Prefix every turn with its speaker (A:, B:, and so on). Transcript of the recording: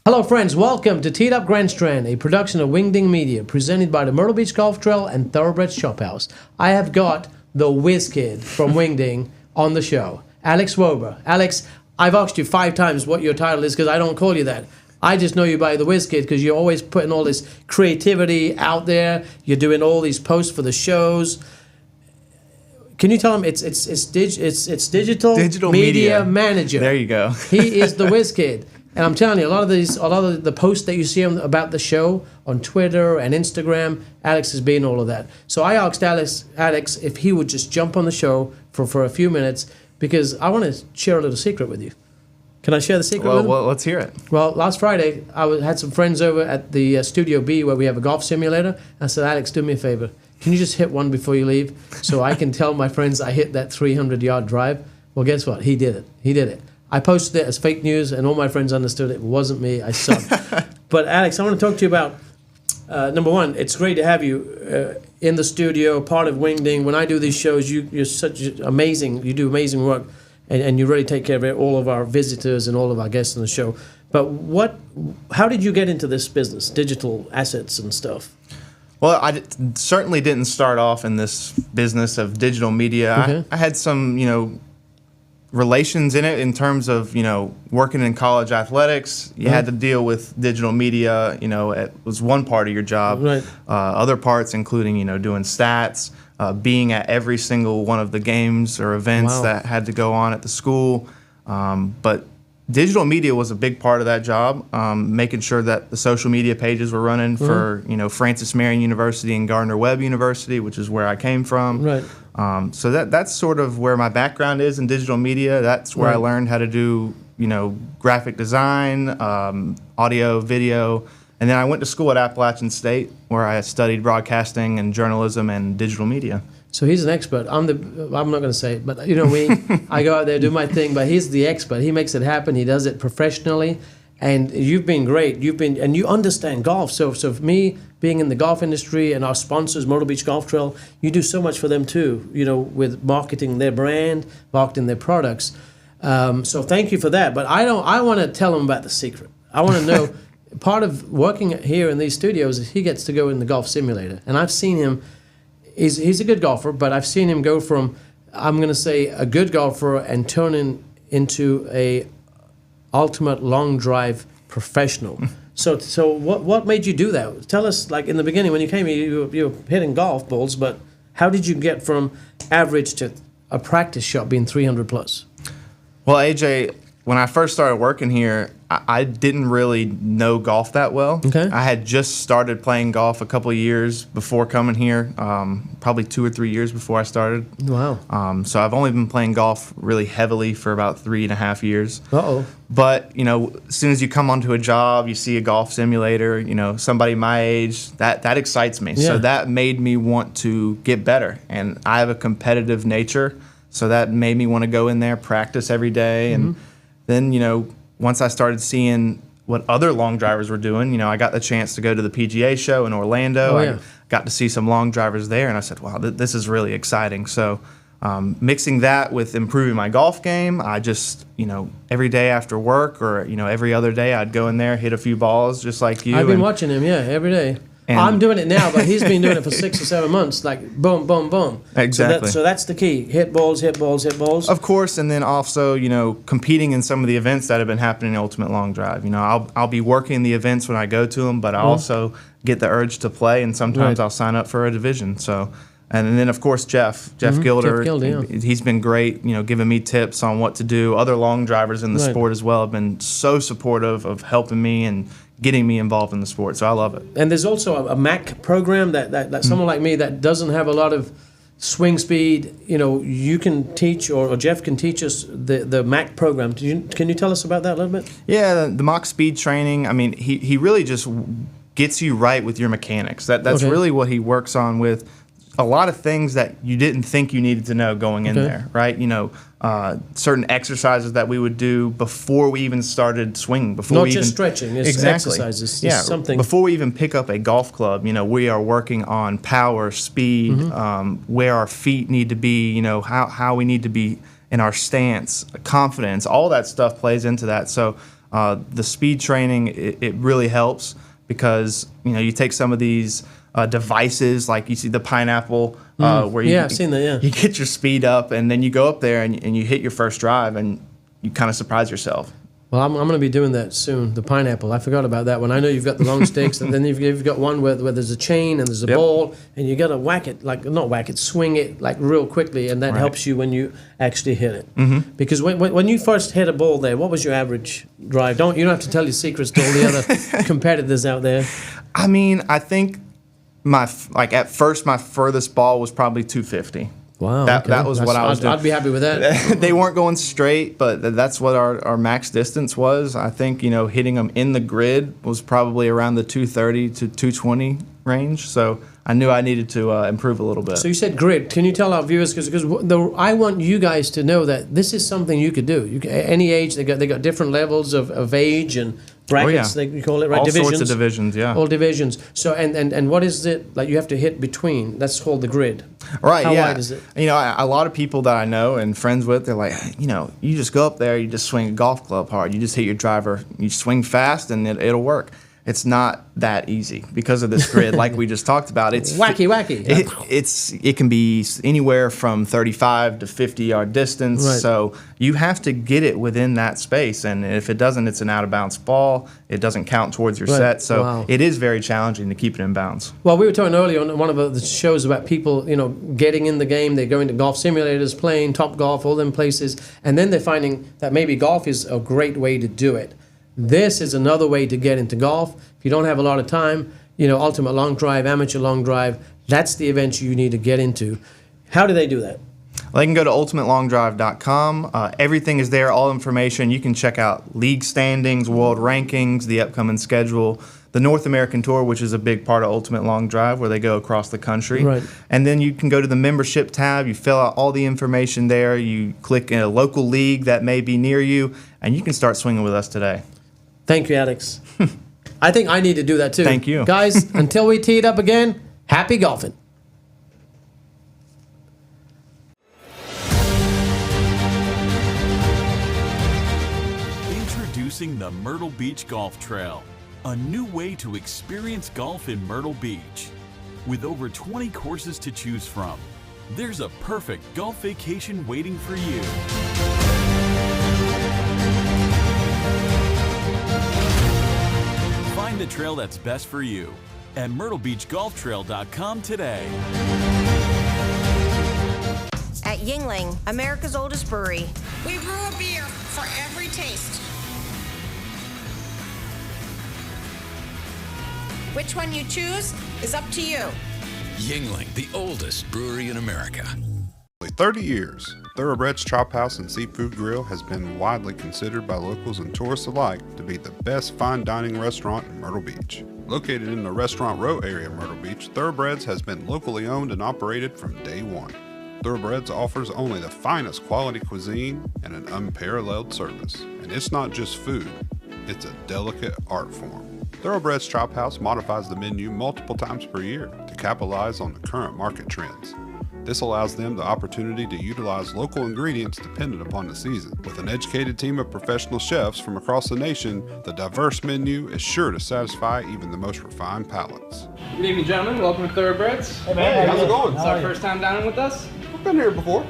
A: Hello, friends. Welcome to Teed Up Grand Strand, a production of WingDing Media, presented by the Myrtle Beach Golf Trail and Thoroughbred Shop House. I have got the whiz kid from WingDing on the show, Alex Wober. Alex, I've asked you 5 times what your title is because I don't call you that. I just know you by the whiz kid because you're always putting all this creativity out there. You're doing all these posts for the shows. Can you tell him it's digital media manager?
B: There you go.
A: He is the whiz kid. And I'm telling you, a lot of the posts that you see about the show on Twitter and Instagram, Alex has been all of that. So I asked Alex if he would just jump on the show for a few minutes because I want to share a little secret with you. Can I share the secret with him?
B: Well, let's hear it.
A: Well, last Friday, had some friends over at the Studio B where we have a golf simulator. I said, Alex, do me a favor. Can you just hit one before you leave so I can tell my friends I hit that 300-yard drive? Well, guess what? He did it. I posted it as fake news, and all my friends understood it wasn't me. I sucked. But, Alex, I want to talk to you about, number one, it's great to have you in the studio, part of WingDing. When I do these shows, you're such amazing. You do amazing work, and you really take care of all of our visitors and all of our guests on the show. But how did you get into this business, digital assets and stuff?
B: Well, I certainly didn't start off in this business of digital media. Okay. I had some, relations in it in terms of, working in college athletics. You had to deal with digital media, it was one part of your job.
A: Right.
B: Other parts including, doing stats, being at every single one of the games or events that had to go on at the school. But digital media was a big part of that job, making sure that the social media pages were running for, Francis Marion University and Gardner-Webb University, which is where I came from.
A: Right.
B: So that's sort of where my background is in digital media. That's where I learned how to do, graphic design, audio, video. And then I went to school at Appalachian State where I studied broadcasting and journalism and digital media.
A: So he's an expert. I'm not going to say it, but you know me. I go out there, do my thing, but he's the expert. He makes it happen. He does it professionally, and you've been great. And you understand golf. So for me, being in the golf industry and our sponsors, Myrtle Beach Golf Trail, you do so much for them too. With marketing their brand, marketing their products. So thank you for that. But I want to tell him about the secret. I want to know. Part of working here in these studios is he gets to go in the golf simulator, and I've seen him. He's a good golfer, but I've seen him go from, I'm going to say, a good golfer and turning into a ultimate long drive professional. So what made you do that? Tell us, like in the beginning when you came here, you were hitting golf balls, but how did you get from average to a practice shot being 300 plus?
B: Well, AJ, when I first started working here, I didn't really know golf that well.
A: Okay.
B: I had just started playing golf a couple of years before coming here, probably 2 or 3 years before I started.
A: Wow.
B: So I've only been playing golf really heavily for about 3.5 years.
A: Uh-oh.
B: But, as soon as you come onto a job, you see a golf simulator, somebody my age, that excites me.
A: Yeah.
B: So that made me want to get better. And I have a competitive nature, so that made me want to go in there, practice every day. And then, once I started seeing what other long drivers were doing, I got the chance to go to the PGA show in Orlando.
A: Oh, yeah.
B: I got to see some long drivers there, and I said, wow, this is really exciting. So mixing that with improving my golf game, I just, every day after work or, every other day I'd go in there, hit a few balls just like you.
A: I've been watching him, every day. I'm doing it now, but he's been doing it for 6 or 7 months, like boom, boom, boom.
B: Exactly.
A: So that's the key. Hit balls, hit balls, hit balls.
B: Of course, and then also, competing in some of the events that have been happening in Ultimate Long Drive. I'll be working the events when I go to them, but I also get the urge to play, and sometimes I'll sign up for a division. So, and then, of course, Jeff Gilder, he's been great, giving me tips on what to do. Other long drivers in the sport as well have been so supportive of helping me and getting me involved in the sport, so I love it.
A: And there's also a MAC program that someone like me that doesn't have a lot of swing speed, you can teach, or Jeff can teach us the MAC program. Can you tell us about that a little bit?
B: Yeah, the Mach speed training, I mean, he really just gets you right with your mechanics. That's really what he works on with a lot of things that you didn't think you needed to know going in there, right? Certain exercises that we would do before we even stared swinging.
A: Not just stretching, it's exercises.
B: Yeah,
A: something.
B: Before we even pick up a golf club, we are working on power, speed, where our feet need to be, how we need to be in our stance, confidence, all that stuff plays into that. So The speed training, it really helps because, you know, you take some of these devices, like you see the pineapple, where
A: I've seen that, yeah.
B: you get your speed up, and then you go up there and you hit your first drive, and you kind of surprise yourself.
A: Well, I'm going to be doing that soon. The pineapple. I forgot about that one. I know you've got the long sticks, and then you've got one where there's a chain and there's a ball, and you got to whack it, like not whack it, swing it like real quickly, and that helps you when you actually hit it. Mm-hmm. Because when you first hit a ball there, what was your average drive? You don't have to tell your secrets to all the other competitors out there.
B: I mean, I think at first my furthest ball was probably 250.
A: Wow,
B: that was what I was doing.
A: I'd be happy with that.
B: They weren't going straight, but that's what our max distance was. I think, you know, hitting them in the grid was probably around the 230 to 220 range. So I knew I needed to improve a little bit.
A: So you said grid. Can you tell our viewers, because I want you guys to know that this is something you could do. Any age, they got different levels of age and brackets, you call it, right?
B: All
A: divisions.
B: Sorts of divisions, yeah.
A: All divisions. So, and what is it, like you have to hit between? That's called the grid.
B: Right,
A: How
B: yeah.
A: wide is it?
B: You know, a lot of people that I know and friends with, they're like, you know, you just go up there, you just swing a golf club hard. You just hit your driver, you swing fast, and it'll work. It's not that easy because of this grid, like we just talked about. It's
A: wacky.
B: It can be anywhere from 35 to 50-yard distance.
A: Right.
B: So you have to get it within that space, and if it doesn't, it's an out-of-bounds ball. It doesn't count towards your set. So it is very challenging to keep it in bounds.
A: Well, we were talking earlier on one of the shows about people, you know, getting in the game. They go into golf simulators, playing Top Golf, all them places, and then they're finding that maybe golf is a great way to do it. This is another way to get into golf. If you don't have a lot of time, you know, ultimate long drive, amateur long drive, that's the event you need to get into. How do they do that?
B: Well, they can go to ultimatelongdrive.com. Everything is there, all information. You can check out league standings, world rankings, the upcoming schedule, the North American Tour, which is a big part of Ultimate Long Drive, where they go across the country.
A: Right.
B: And then you can go to the membership tab. You fill out all the information there. You click in a local league that may be near you, and you can start swinging with us today.
A: Thank you, Alex. I think I need to do that too.
B: Thank you.
A: Guys, until we tee it up again, happy golfing.
C: Introducing the Myrtle Beach Golf Trail, a new way to experience golf in Myrtle Beach. With over 20 courses to choose from, there's a perfect golf vacation waiting for you. Find the trail that's best for you at myrtlebeachgolftrail.com today.
D: At Yuengling, America's oldest brewery.
E: We brew a beer for every taste. Which one you choose is up to you.
F: Yuengling, the oldest brewery in America.
G: 30 years, Thoroughbred's Chop House and Seafood Grill has been widely considered by locals and tourists alike to be the best fine dining restaurant in Myrtle Beach. Located in the Restaurant Row area of Myrtle Beach, Thoroughbred's has been locally owned and operated from day one. Thoroughbred's offers only the finest quality cuisine and an unparalleled service. And it's not just food, it's a delicate art form. Thoroughbred's Chop House modifies the menu multiple times per year to capitalize on the current market trends. This allows them the opportunity to utilize local ingredients dependent upon the season. With an educated team of professional chefs from across the nation, the diverse menu is sure to satisfy even the most refined palates.
H: Good evening, gentlemen. Welcome to Thoroughbreds.
I: Hey, man.
H: How's it going? It's our first time dining with us.
I: We've been here before.